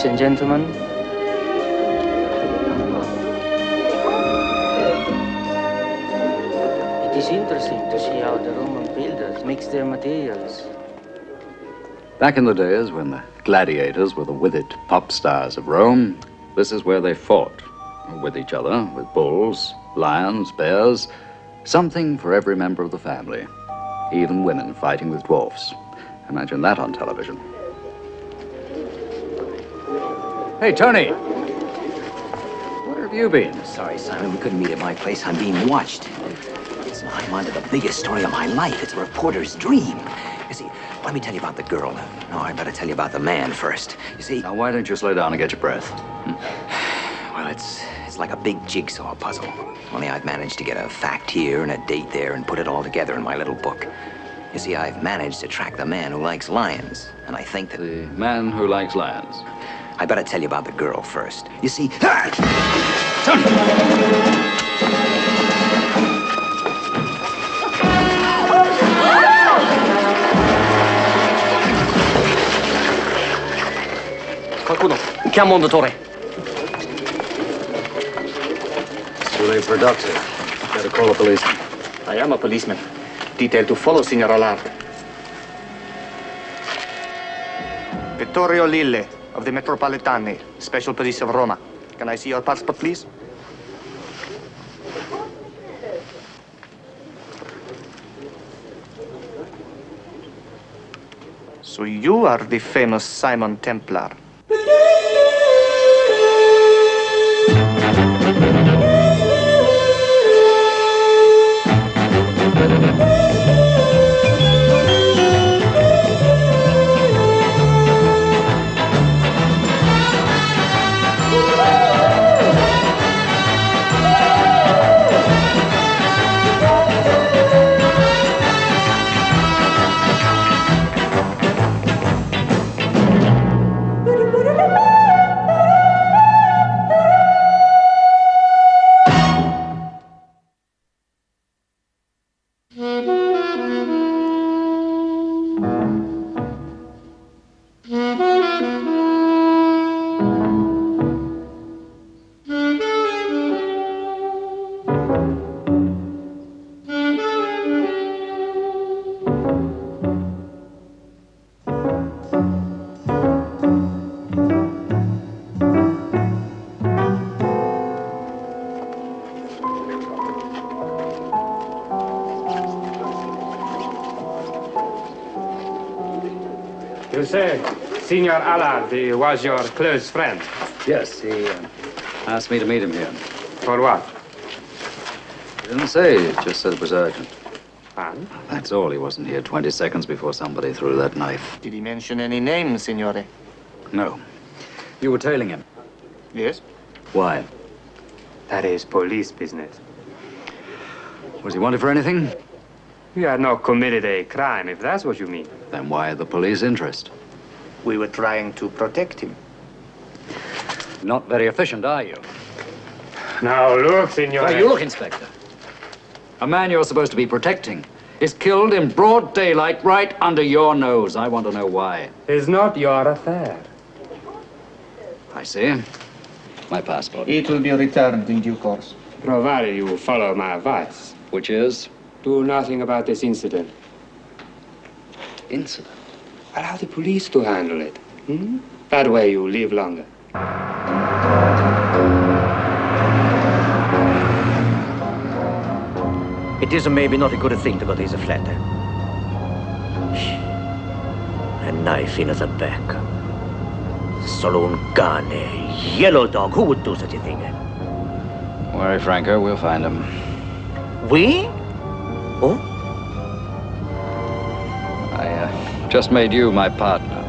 and gentlemen. It is interesting to see how the Roman builders mix their materials. Back in the days when the gladiators were the withered pop stars of Rome, this is where they fought. With each other, with bulls, lions, bears, something for every member of the family. Even women fighting with dwarfs. Imagine that on television. Hey, Tony! Where have you been? Sorry, Simon, we couldn't meet at my place. I'm being watched. Listen, I'm onto the biggest story of my life. It's a reporter's dream. You see, let me tell you about the girl. No, I better tell you about the man first. You see... Now, why don't you slow down and get your breath? Well, it's like a big jigsaw puzzle. Only I've managed to get a fact here and a date there and put it all together in my little book. You see, I've managed to track the man who likes lions, and I think that... The man who likes lions. I better tell you about the girl first. You see... Tony! Qualcuno, chiamo un dottore. Too late for a doctor. Better call a policeman. I am a policeman. Detail to follow, Signor Allard. Vittorio Lille, of the Metropolitani, Special Police of Roma. Can I see your passport, please? So you are the famous Simon Templar. You say, Signor Allard, he was your close friend. Yes, he asked me to meet him here. For what? He didn't say, he just said it was urgent. And? That's all. He wasn't here 20 seconds before somebody threw that knife. Did he mention any names, Signore? No. You were tailing him. Yes. Why? That is police business. Was he wanted for anything? You had not committed a crime, if that's what you mean. Then why the police interest? We were trying to protect him. Not very efficient, are you? Now look, Signor. Now you look, Inspector. A man you're supposed to be protecting is killed in broad daylight right under your nose. I want to know why. It's not your affair. I see. My passport. It will be returned in due course. Provided you follow my advice. Which is? Do nothing about this incident. Incident? Allow the police to handle it. That way you live longer. It is maybe not a good thing to go to his flat. A knife in the back. Saloon gun, yellow dog. Who would do such a thing? Worry, Franco. We'll find him. We? Oh? I just made you my partner.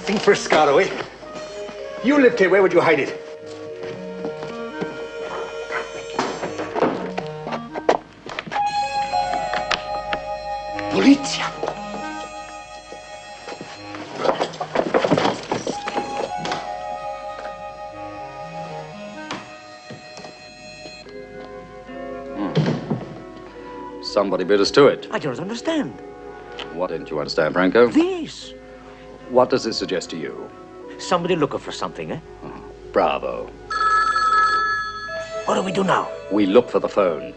Think for Scaro, eh? You lived here, where would you hide it? Somebody beat us to it. I don't understand. What didn't you understand, Franco? This. What does it suggest to you? Somebody looking for something, eh? Bravo. What do we do now? We look for the phone.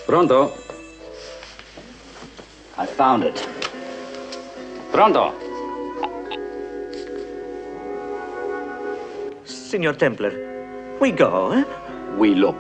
Pronto? I found it. Pronto? Signor Templar, we go, eh? We look.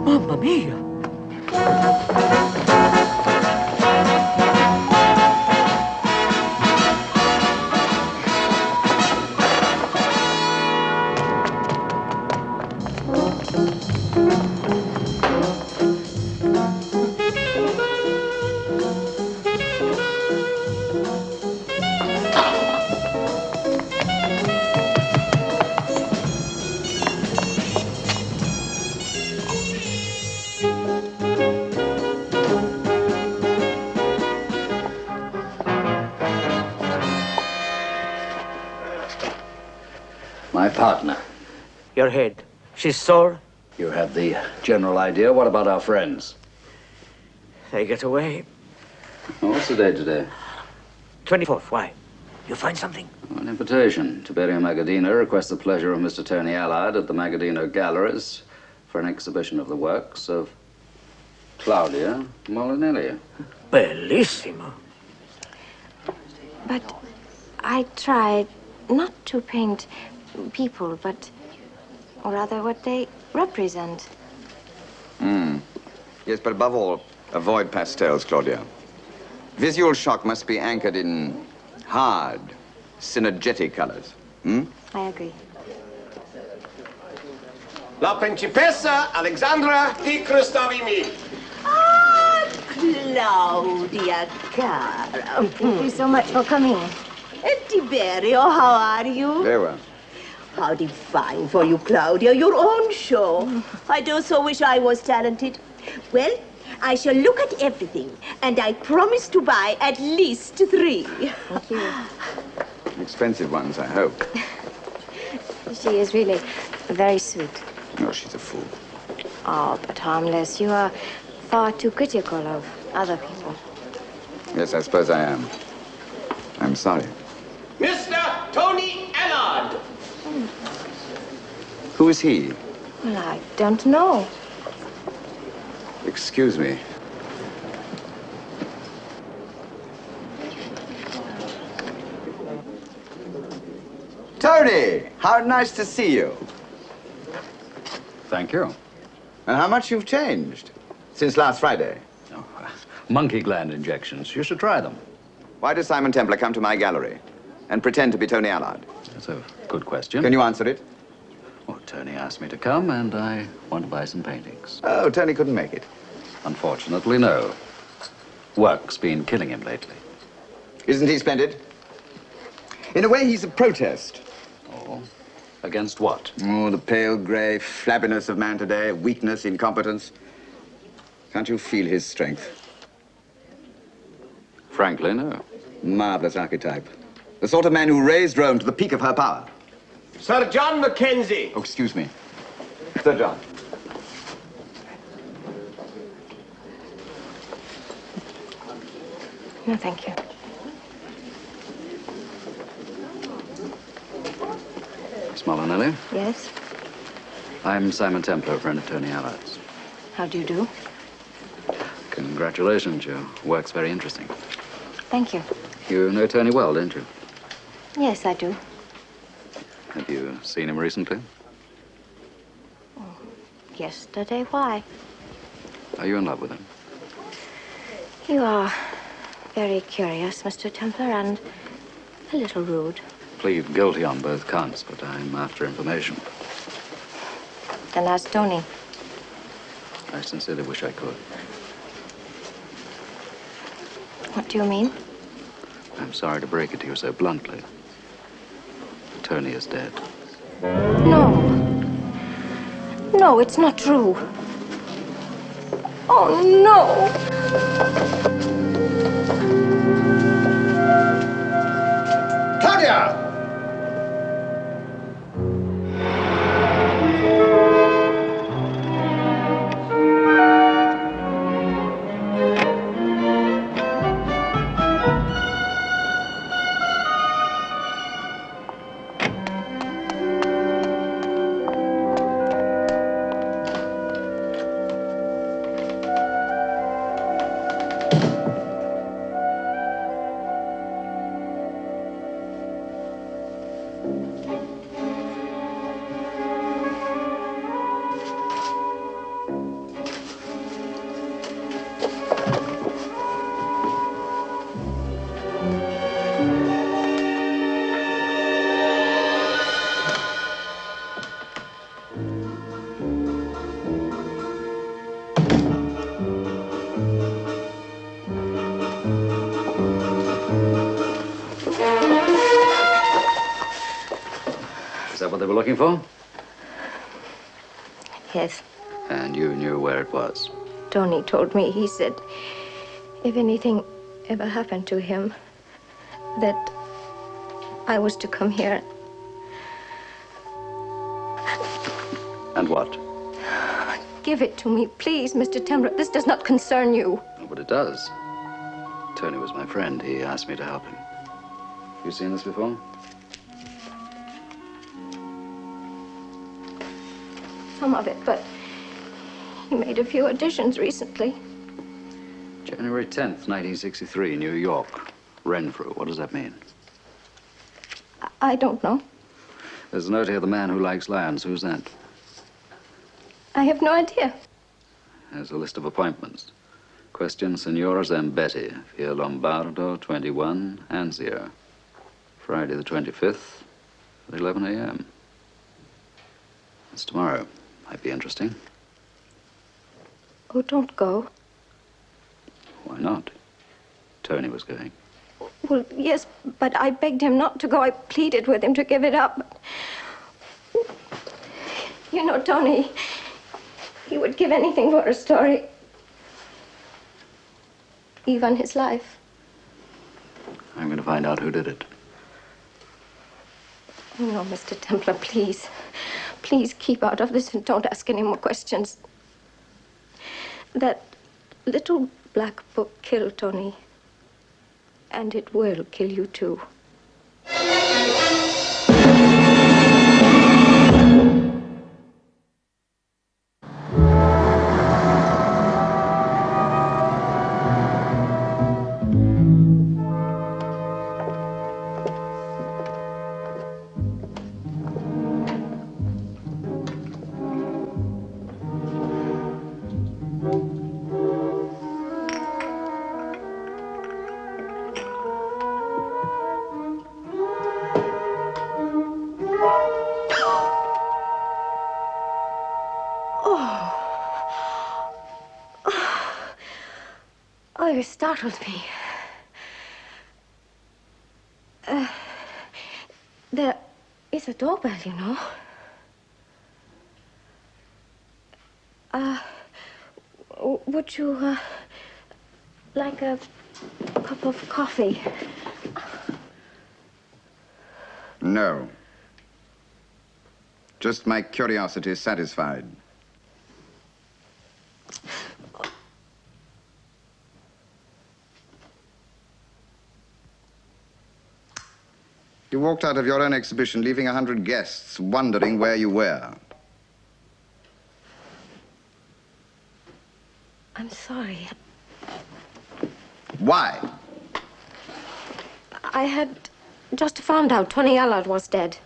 Mamma mia! My partner. Your head. She's sore. You have the general idea. What about our friends? They get away. What's the date today? 24th. Why? You find something? An invitation. Tiberio Magadino requests the pleasure of Mr. Tony Allard at the Magadino Galleries for an exhibition of the works of Claudia Molinelli. Bellissimo. But I tried not to paint people, but or rather what they represent. Yes, but above all, avoid pastels, Claudia. Visual shock must be anchored in hard, synergetic colors. I agree. La principessa Alexandra di Cristofimi. Ah, Claudia, cara. Thank you so much for coming. Tiberio, how are you? Very well. How divine for you, Claudia, your own show. I do so wish I was talented. Well, I shall look at everything, and I promise to buy at least 3. Thank you. Expensive ones, I hope. She is really very sweet. No, she's a fool. Oh, but harmless. You are far too critical of other people. Yes, I suppose I am. I'm sorry. Mr. Tony Allard. Who is he? Well, I don't know. Excuse me. Tony, how nice to see you. Thank you. And how much you've changed since last Friday. Oh, monkey gland injections. You should try them. Why does Simon Templar come to my gallery and pretend to be Tony Allard? That's a good question. Can you answer it? Well, Tony asked me to come, and I want to buy some paintings. Oh, Tony couldn't make it. Unfortunately, no. Work's been killing him lately. Isn't he splendid? In a way, he's a protest. Oh, against what? Oh, the pale grey flabbiness of man today, weakness, incompetence. Can't you feel his strength? Frankly, no. Marvelous archetype. The sort of man who raised Rome to the peak of her power. Sir John Mackenzie. Oh, excuse me. Sir John. No, thank you. Miss Molinelli? Yes? I'm Simon Templar, friend of Tony Allard's. How do you do? Congratulations, your work's very interesting. Thank you. You know Tony well, don't you? Yes, I do. seen him recently? Yesterday, why? Are you in love with him? You are very curious, Mr. Templar, and a little rude. Plead guilty on both counts, but I'm after information. Then ask Tony. I sincerely wish I could. What do you mean? I'm sorry to break it to you so bluntly. Tony is dead. No. No, it's not true. Oh, no. Claudia! Is that what they were looking for? Yes. And you knew where it was? Tony told me, he said, if anything ever happened to him, that I was to come here. And what? Give it to me, please, Mr. Templar. This does not concern you. Oh, but it does. Tony was my friend. He asked me to help him. You seen this before? Some of it, but he made a few additions recently. January 10th, 1963, New York. Renfrew. What does that mean? I don't know. There's a note here, the man who likes lions. Who's that? I have no idea. There's a list of appointments. Question, Signora Zambetti, Via Lombardo, 21, Anzio. Friday the 25th, at 11 a.m. It's tomorrow. Might be interesting. Oh, don't go. Why not? Tony was going. Well, yes, but I begged him not to go. I pleaded with him to give it up. You know, Tony, he would give anything for a story. Even his life. I'm going to find out who did it. No, Mr. Templar, please. Please keep out of this and don't ask any more questions. That little black book killed Tony. And it will kill you, too. Oh, you startled me. There is a doorbell, you know. Would you, like a cup of coffee? No. Just my curiosity satisfied. You walked out of your own exhibition, leaving 100 guests, wondering where you were. I'm sorry. Why? I had just found out Tony Allard was dead.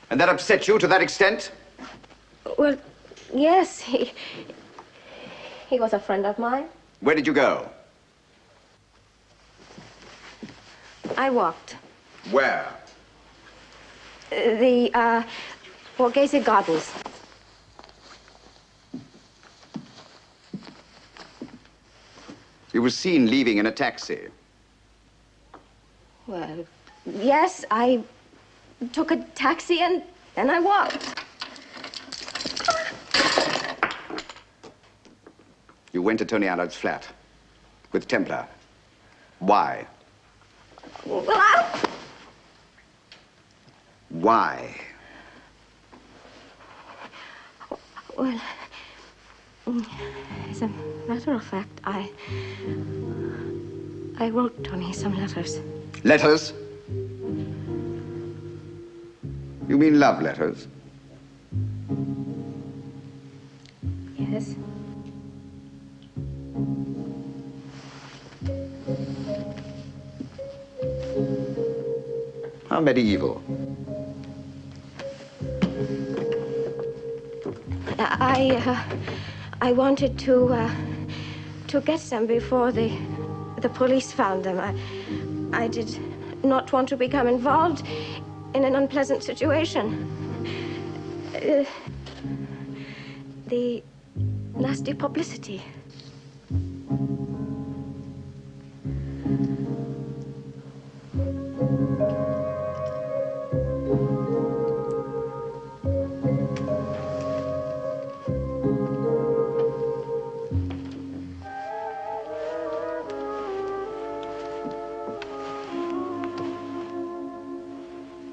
And that upset you to that extent? Well, yes, he was a friend of mine. Where did you go? I walked. Where? The Borghese Gardens. You were seen leaving in a taxi. Well, yes, I took a taxi and then I walked. You went to Tony Allard's flat with Templar. Why? Well, Why? Well, as a matter of fact, I wrote Tony some letters. Letters? You mean love letters? Yes. How medieval. I wanted to get them before the police found them. I did not want to become involved in an unpleasant situation. The nasty publicity.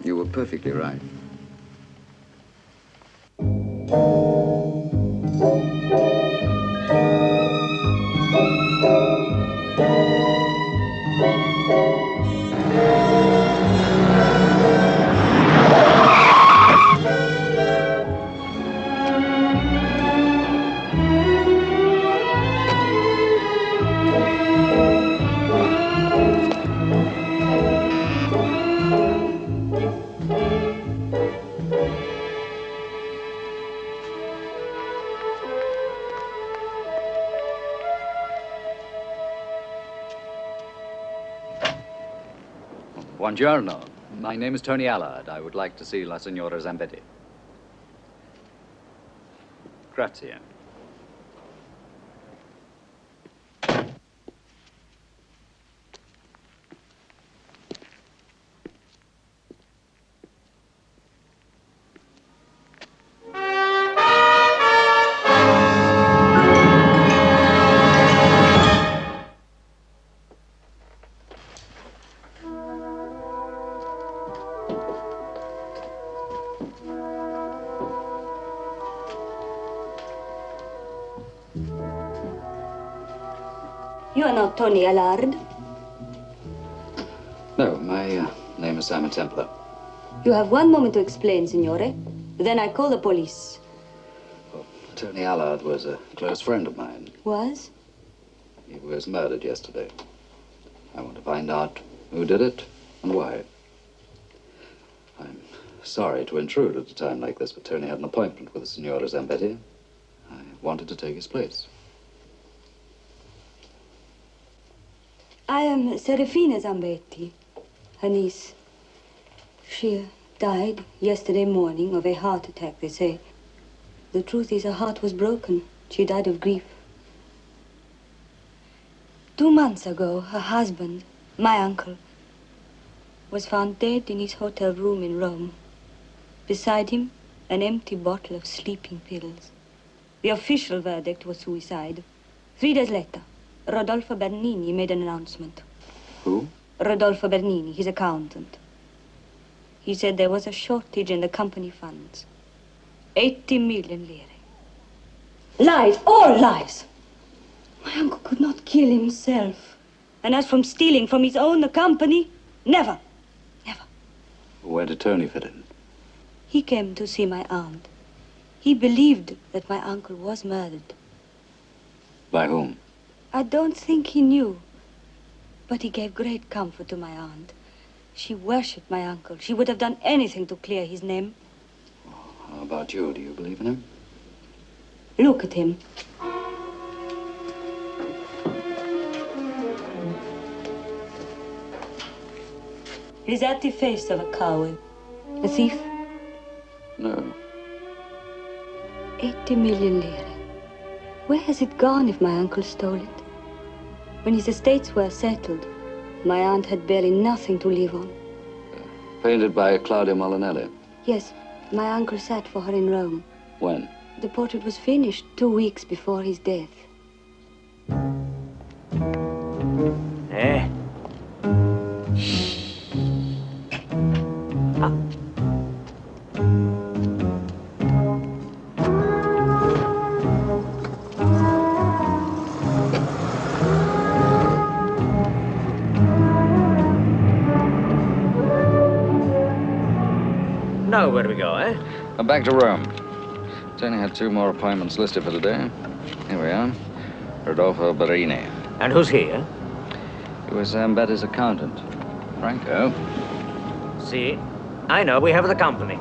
You were perfectly right. Buongiorno. My name is Tony Allard. I would like to see La Signora Zambetti. Grazie. You are not Tony Allard. No, my name is Simon Templar. You have 1 moment to explain, signore. Then I call the police. Well, Tony Allard was a close friend of mine. Was? He was murdered yesterday. I want to find out who did it and why. I'm sorry to intrude at a time like this, but Tony had an appointment with the Signora Zambetti. I wanted to take his place. I am Serafina Zambetti, her niece. She died yesterday morning of a heart attack, they say. The truth is her heart was broken. She died of grief. 2 months ago, her husband, my uncle, was found dead in his hotel room in Rome. Beside him, an empty bottle of sleeping pills. The official verdict was suicide. 3 days later, Rodolfo Bernini made an announcement. Who? Rodolfo Bernini, his accountant. He said there was a shortage in the company funds. 80 million lire. Lies, all lies. My uncle could not kill himself. And as from stealing from his own company, never, never. Where did Tony fit in? He came to see my aunt. He believed that my uncle was murdered. By whom? I don't think he knew, but he gave great comfort to my aunt. She worshipped my uncle. She would have done anything to clear his name. How about you? Do you believe in him? Look at him. Is that the face of a coward? A thief? No. 80 million lire. Where has it gone if my uncle stole it? When his estates were settled, my aunt had barely nothing to live on. Painted by Claudia Molinelli. Yes, my uncle sat for her in Rome. When? The portrait was finished 2 weeks before his death. Eh? Now where do we go, eh? I'm back to Rome. Tony had 2 more appointments listed for today. Here we are. Rodolfo Barini. And who's here? He was Betty's accountant. Franco. See, I know, we have the company.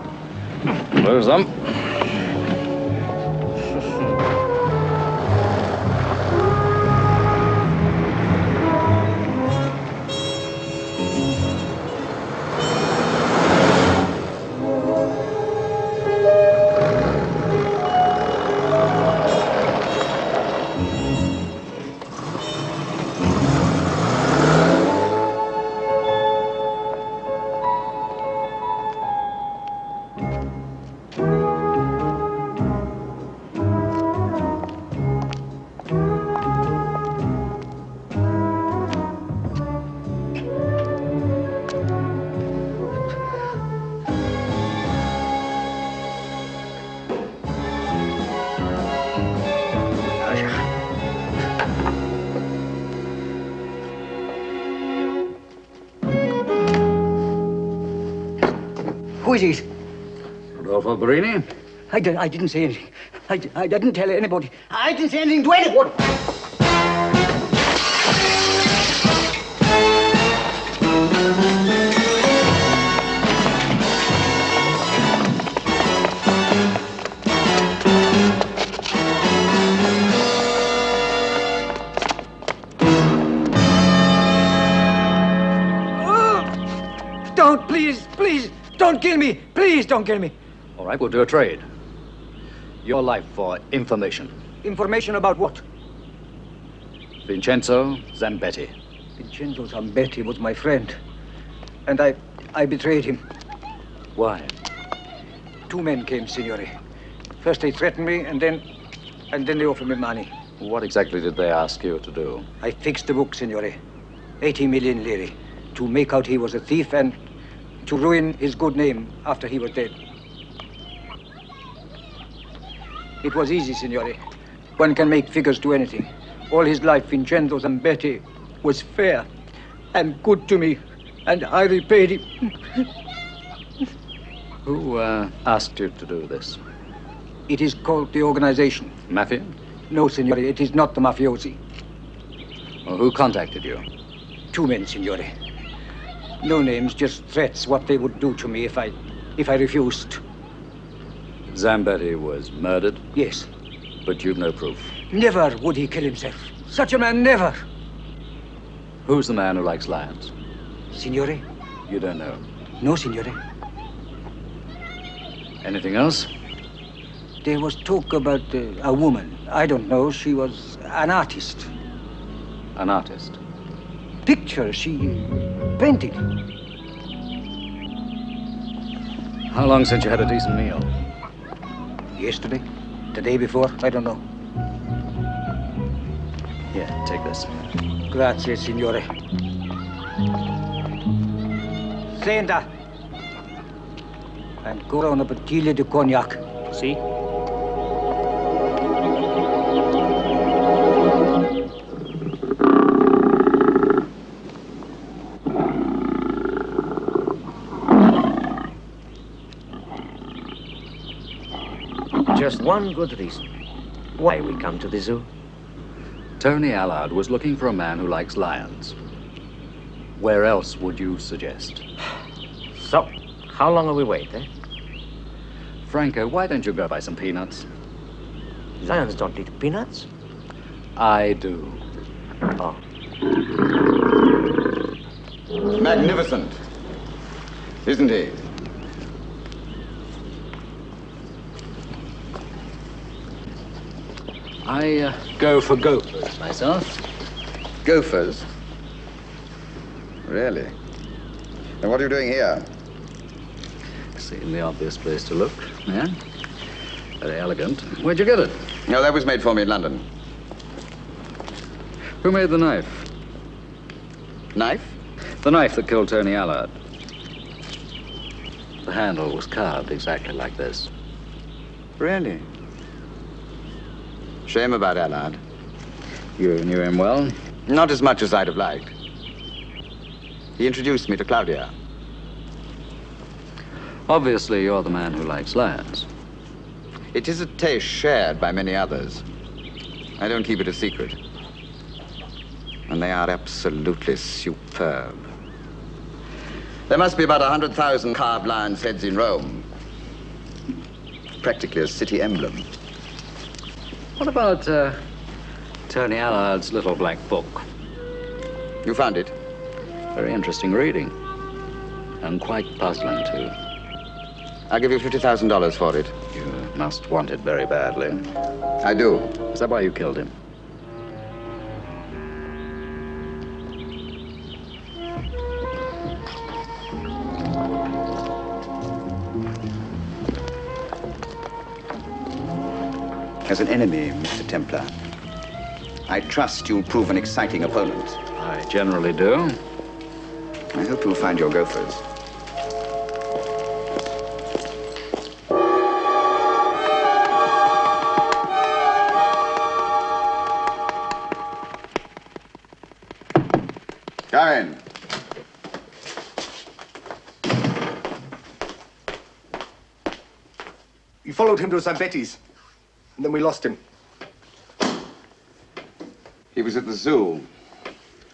Lose them. Who is it? Rodolfo Barini. I didn't say anything. I didn't tell anybody. I didn't say anything to anyone. Don't, please. Don't kill me. Please don't kill me. All right, we'll do a trade. Your life for information. Information about what? Vincenzo Zambetti. Vincenzo Zambetti was my friend. And I betrayed him. Why? 2 men came, signore. First they threatened me, and then they offered me money. What exactly did they ask you to do? I fixed the book, signore. 80 million lire. To make out he was a thief and to ruin his good name after he was dead. It was easy, signore. One can make figures to anything. All his life, Vincenzo Zambetti was fair and good to me, and I repaid him. Who asked you to do this? It is called the organization. Mafia? No, signore, it is not the mafiosi. Well, who contacted you? 2 men, signore. No names, just threats what they would do to me if I refused. Zambetti was murdered? Yes. But you've no proof? Never would he kill himself. Such a man, never. Who's the man who likes lions? Signore? You don't know? No, signore. Anything else? There was talk about a woman. I don't know. She was an artist. An artist? Pictures she painted. How long since you had a decent meal? Yesterday. The day before. I don't know. Here, take this. Grazie, signore. Senta. Ancora una bottiglia di cognac. See? Just one good reason why we come to the zoo. Tony Allard was looking for a man who likes lions. Where else would you suggest? So, how long will we wait, eh? Franco, why don't you go buy some peanuts? Lions don't eat peanuts. I do. Oh. Magnificent, isn't he? I go for gophers myself. Gophers? Really? And what are you doing here? Seemed the obvious place to look, yeah? Very elegant. Where'd you get it? No, that was made for me in London. Who made the knife? Knife? The knife that killed Tony Allard. The handle was carved exactly like this. Really? Shame about Allard. You knew him well? Not as much as I'd have liked. He introduced me to Claudia. Obviously, you're the man who likes lions. It is a taste shared by many others. I don't keep it a secret. And they are absolutely superb. There must be about 100,000 carved lions' heads in Rome. Practically a city emblem. What about Tony Allard's little black book? You found it? Very interesting reading. And quite puzzling, too. I'll give you $50,000 for it. You must want it very badly. I do. Is that why you killed him? As an enemy, Mr. Templar, I trust you'll prove an exciting opponent. I generally do. I hope you'll find your gophers. Come in. You followed him to Zambetti, and then we lost him. He was at the zoo,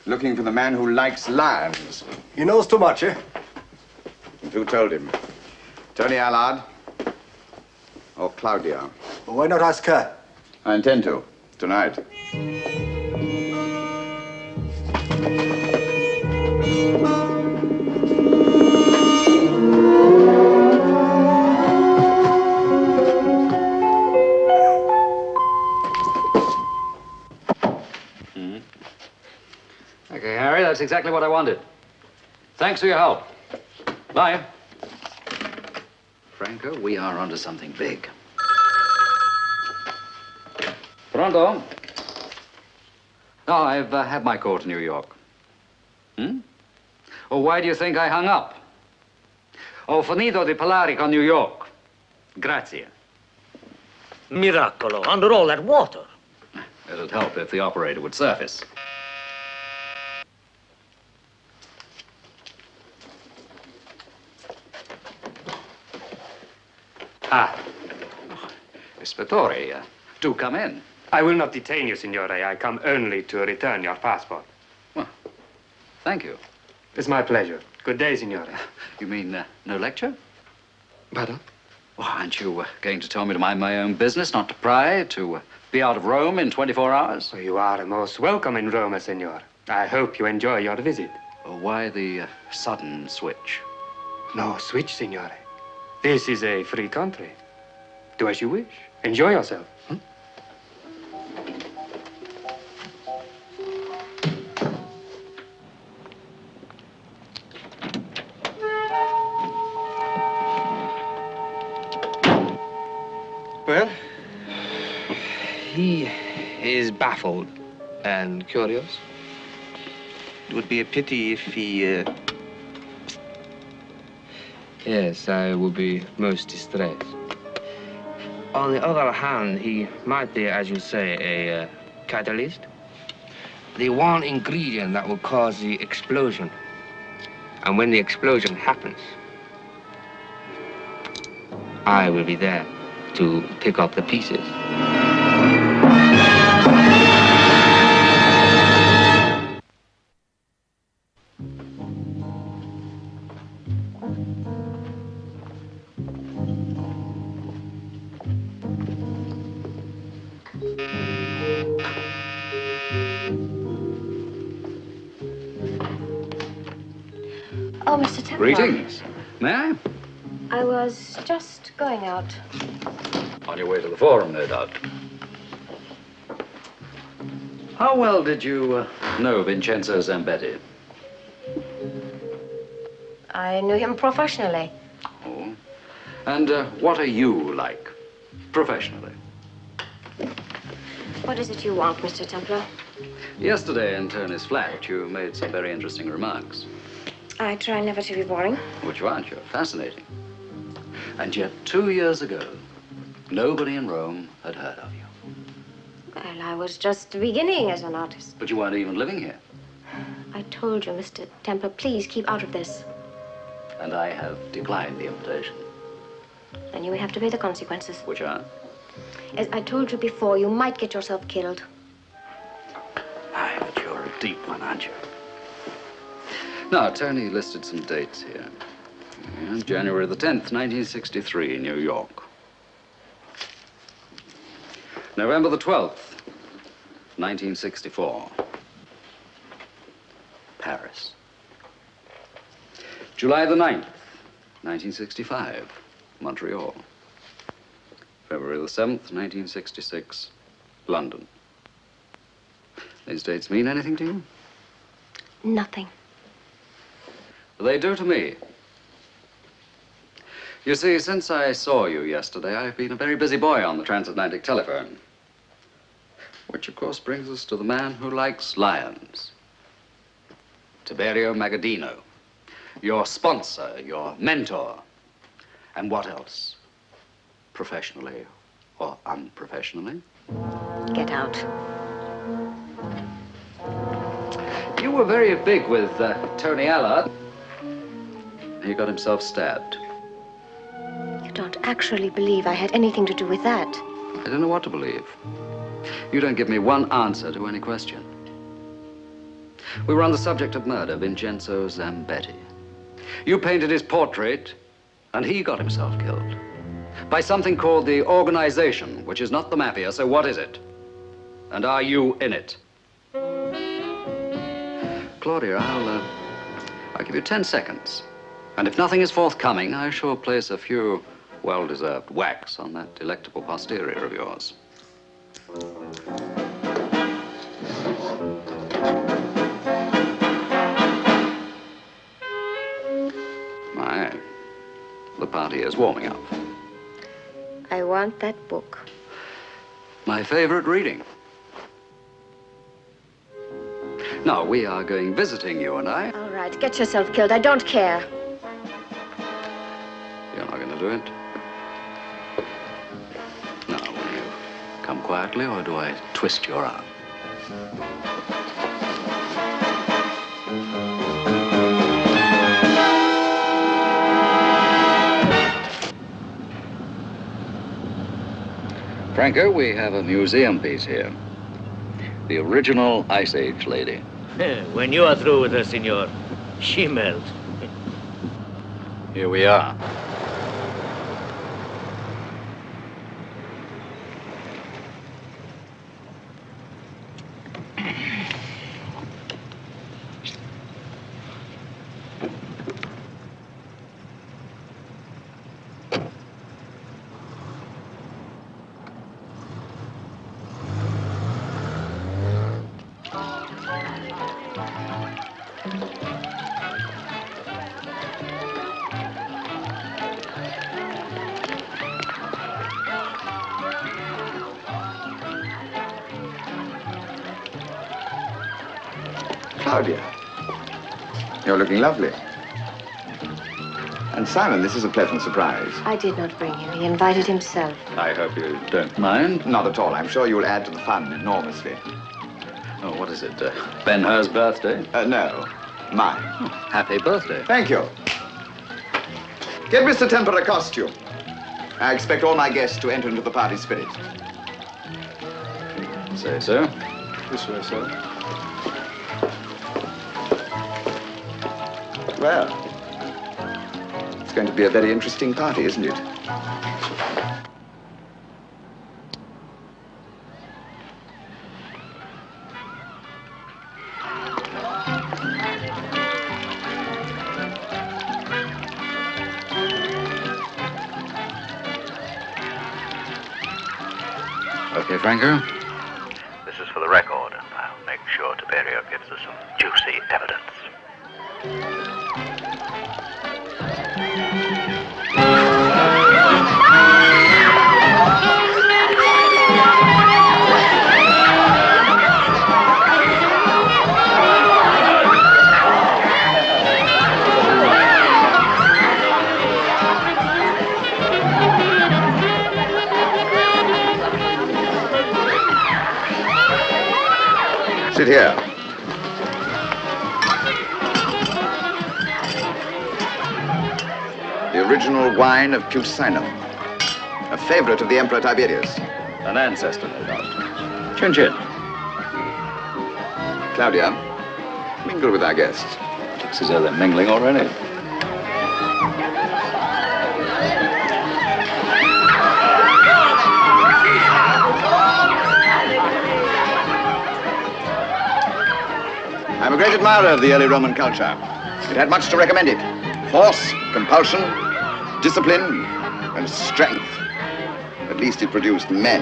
looking for the man who likes lions. He knows too much, eh? And who told him? Tony Allard or Claudia? Well, why not ask her? I intend to, tonight. Okay, Harry, that's exactly what I wanted. Thanks for your help. Bye. Franco, we are onto something big. Pronto? No, I've had my call to New York. Oh, why do you think I hung up? Ho finito di parlare con New York. Grazie. Miracolo, under all that water. It'd help if the operator would surface. Ah. Ispettore, do come in. I will not detain you, signore. I come only to return your passport. Well, thank you. It's my pleasure. Good day, signore. You mean no lecture? Pardon? Well, aren't you going to tell me to mind my own business, not to pry, to be out of Rome in 24 hours? You are most welcome in Rome, signor. I hope you enjoy your visit. Well, why the sudden switch? No switch, signore. This is a free country. Do as you wish. Enjoy yourself. Well, he is baffled and curious. It would be a pity if he, Yes, I would be most distressed. On the other hand, he might be, as you say, a catalyst. The one ingredient that will cause the explosion. And when the explosion happens, I will be there to pick up the pieces. Oh, Mr. Templar. Greetings. May I? I was just going out. On your way to the forum, no doubt. How well did you know Vincenzo Zambetti? I knew him professionally. Oh. And what are you like, professionally? What is it you want, Mr. Templar? Yesterday in Tony's flat, you made some very interesting remarks. I try never to be boring. Which you aren't, you're fascinating. And yet, 2 years ago, nobody in Rome had heard of you. Well, I was just beginning as an artist. But you weren't even living here. I told you, Mr. Templar, please keep out of this. And I have declined the invitation. Then you will have to pay the consequences. Which are? As I told you before, you might get yourself killed. Aye, but you're a deep one, aren't you? Now, Tony listed some dates here. Yeah, January the 10th, 1963, New York. November the 12th, 1964, Paris. July the 9th, 1965, Montreal. February the 7th, 1966, London. These dates mean anything to you? Nothing. They do to me. You see, since I saw you yesterday, I've been a very busy boy on the transatlantic telephone. Which, of course, brings us to the man who likes lions. Tiberio Magadino. Your sponsor, your mentor. And what else? Professionally or unprofessionally? Get out. You were very big with Tony Allard. He got himself stabbed. You don't actually believe I had anything to do with that? I don't know what to believe. You don't give me one answer to any question. We were on the subject of murder, Vincenzo Zambetti. You painted his portrait, and he got himself killed. By something called the organization, which is not the mafia, so what is it? And are you in it? Claudia, I'll give you 10 seconds. And if nothing is forthcoming, I shall place a few well-deserved whacks on that delectable posterior of yours. My, the party is warming up. I want that book. My favorite reading. Now, we are going visiting, you and I. All right, get yourself killed. I don't care. You're not going to do it? Now, will you come quietly, or do I twist your arm? Franco, we have a museum piece here. The original Ice Age lady. When you are through with her, senor, she melts. Here we are. Claudia, you're looking lovely. And Simon, this is a pleasant surprise. I did not bring him. He invited himself. I hope you don't mind. Not at all. I'm sure you'll add to the fun enormously. Oh, what is it? Ben-Hur's birthday? No, mine. Oh, happy birthday. Thank you. Get Mr. Templar a costume. I expect all my guests to enter into the party spirit. Say so. This way, sir. Well, it's going to be a very interesting party, isn't it? Okay, Franco? This is for the record, and I'll make sure Tiberio gives us some juicy evidence. Sit here. The original wine of Pusinum, a favorite of the Emperor Tiberius. An ancestor, no doubt. Junkin. Claudia, mingle with our guests. Looks as though they're mingling already. I'm a great admirer of the early Roman culture. It had much to recommend it. Force, compulsion, discipline, and strength. At least it produced men,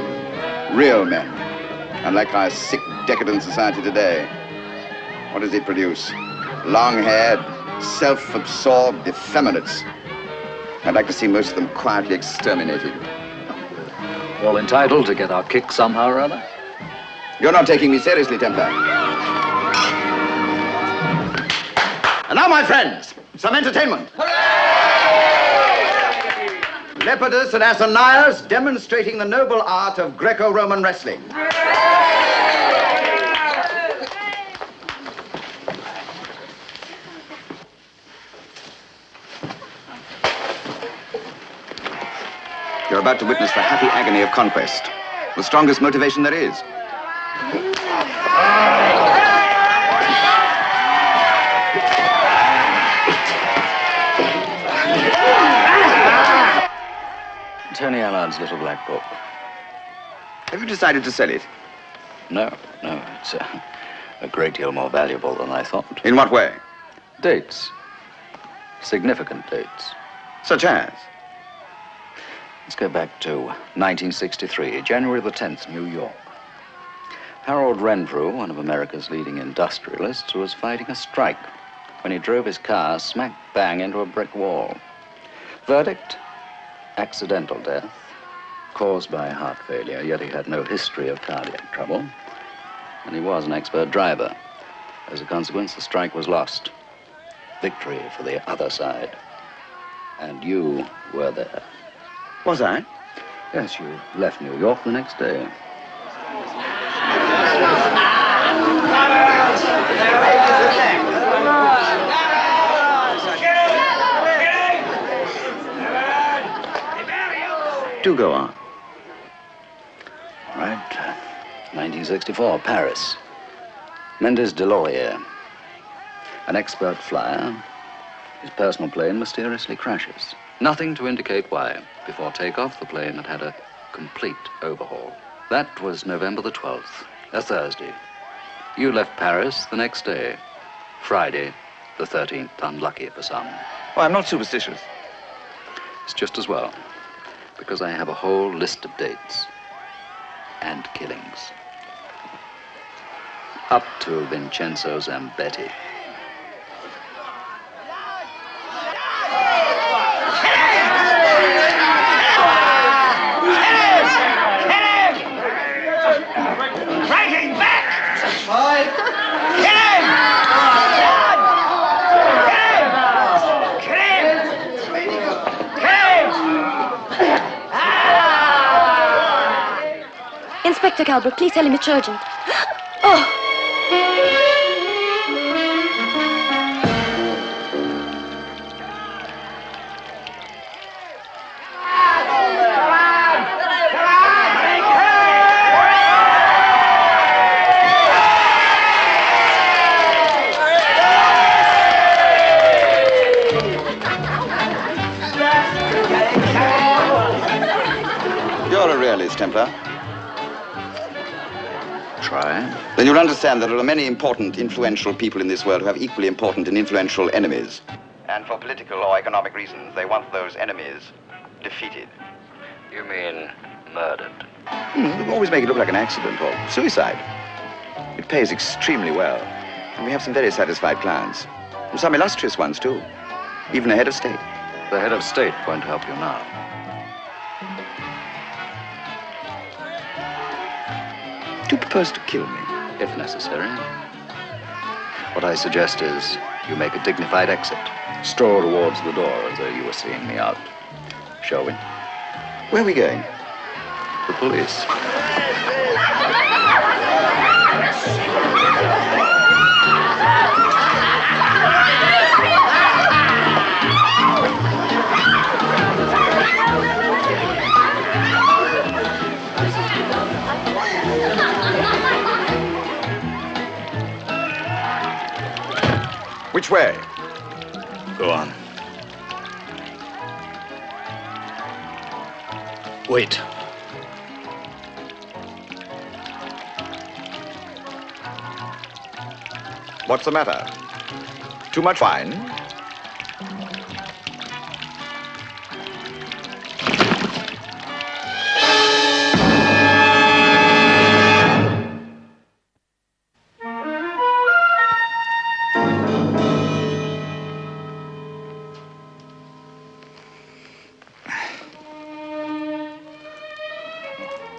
real men. Unlike our sick, decadent society today. What does it produce? Long-haired, self-absorbed effeminates. I'd like to see most of them quietly exterminated. All entitled to get our kick somehow or other? You're not taking me seriously, Templar. And now, my friends, some entertainment. Lepidus and Asanias demonstrating the noble art of Greco-Roman wrestling. You're about to witness the happy agony of conquest, the strongest motivation there is. Tony Allard's little black book. Have you decided to sell it? No, it's a great deal more valuable than I thought. In what way? Dates. Significant dates. Such as? Let's go back to 1963, January the 10th, New York. Harold Renfrew, one of America's leading industrialists, was fighting a strike when he drove his car smack bang into a brick wall. Verdict? Accidental death, caused by heart failure, yet he had no history of cardiac trouble, and he was an expert driver. As a consequence, the strike was lost. Victory for the other side. And you were there. Was I? Yes, you left New York the next day. Do go on. All right. 1964, Paris. Mendes Delorier, an expert flyer. His personal plane mysteriously crashes. Nothing to indicate why. Before takeoff, the plane had had a complete overhaul. That was November the 12th, a Thursday. You left Paris the next day, Friday the 13th, unlucky for some. Oh, I'm not superstitious. It's just as well, because I have a whole list of dates and killings. Up to Vincenzo Zambetti. Inspector Calbert, please tell him it's urgent. Oh! You're a realist, Templar. Try. Then you'll understand that there are many important, influential people in this world who have equally important and influential enemies. And for political or economic reasons, they want those enemies defeated. You mean Murdered. Always make it look like an accident or suicide. It pays extremely well. And we have some very satisfied clients. Some illustrious ones, too. Even a head of state. The head of state won't help you now. Do you propose to kill me? If necessary. What I suggest is you make a dignified exit. Stroll towards the door as though you were seeing me out. Shall we? Where are we going? The police. Which way? Go on. Wait. What's the matter? Too much wine?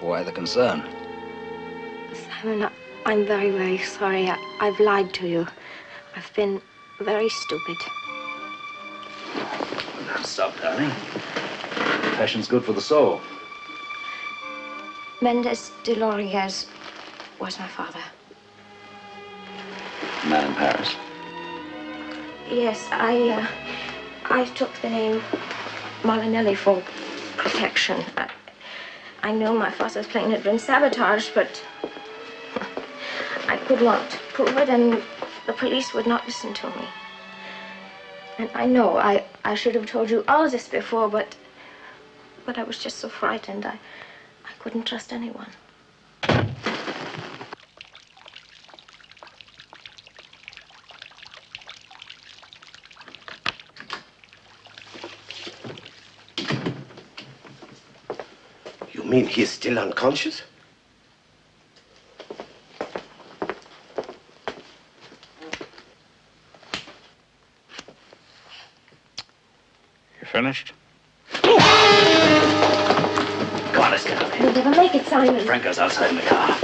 Why the concern? Simon, I'm very, very sorry. I've lied to you. I've been very stupid. Stop, darling. Passion's good for the soul. Mendes de Loriers was my father. Man in Paris. Yes, I took the name Molinelli for protection. I know my father's plane had been sabotaged, but I could not prove it, and the police would not listen to me. And I know I should have told you all this before, but I was just so frightened. I couldn't trust anyone. You mean he's still unconscious? You finished? Come on, let's get out of here. You'll never make it, Simon. Franco's outside in the car.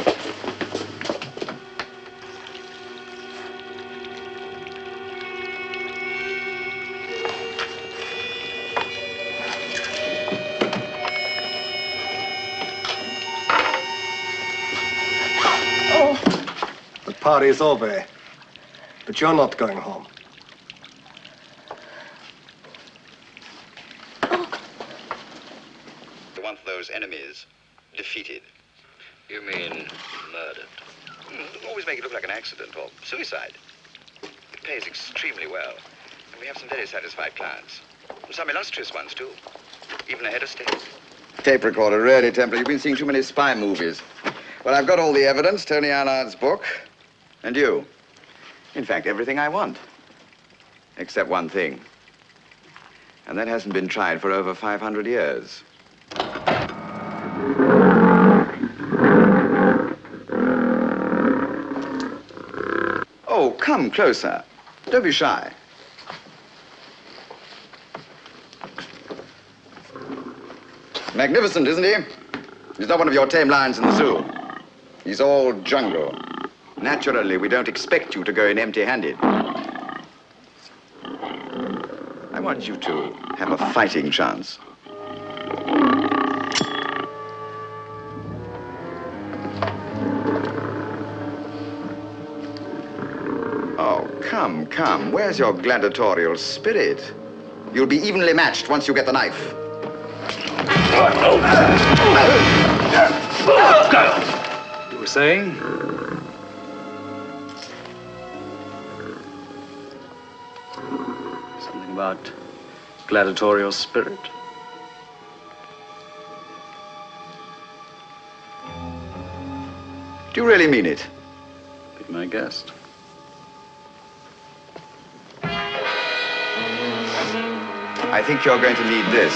The party's over, but you're not going home. One of those enemies defeated. You mean murdered? Always make it look like an accident or suicide. It pays extremely well. And we have some very satisfied clients. Some illustrious ones, too. Even a head of state. Tape recorder, really, Templar. You've been seeing too many spy movies. Well, I've got all the evidence, Tony Allard's book, and you. In fact, everything I want. Except one thing. And that hasn't been tried for over 500 years. Oh, come closer. Don't be shy. Magnificent, isn't he? He's not one of your tame lions in the zoo. He's all jungle. Naturally, we don't expect you to go in empty-handed. I want you to have a fighting chance. Oh, come, come. Where's your gladiatorial spirit? You'll be evenly matched once you get the knife. You were saying? Something about gladiatorial spirit. Do you really mean it? Be my guest. I think you're going to need this.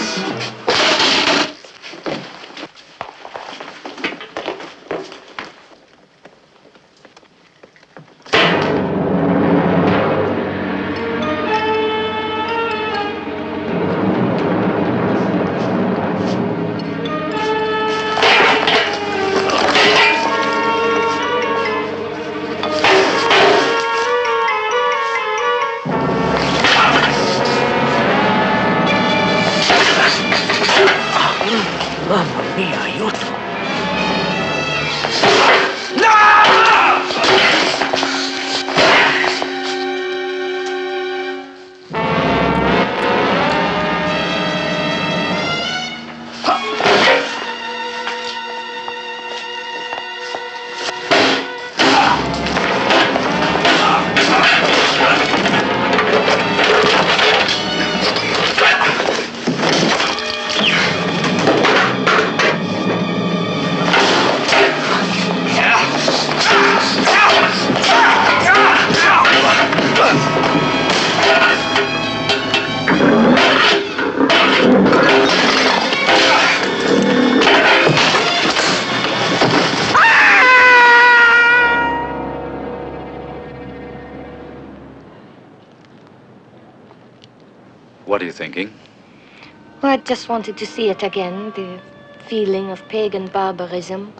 What are you thinking? Well, I just wanted to see it again, the feeling of pagan barbarism.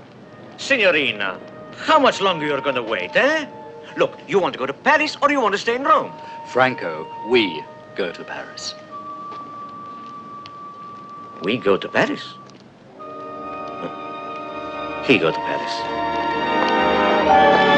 Signorina, how much longer you're going to wait, eh? Look, you want to go to Paris or you want to stay in Rome? Franco, we go to Paris. We go to Paris? He go to Paris.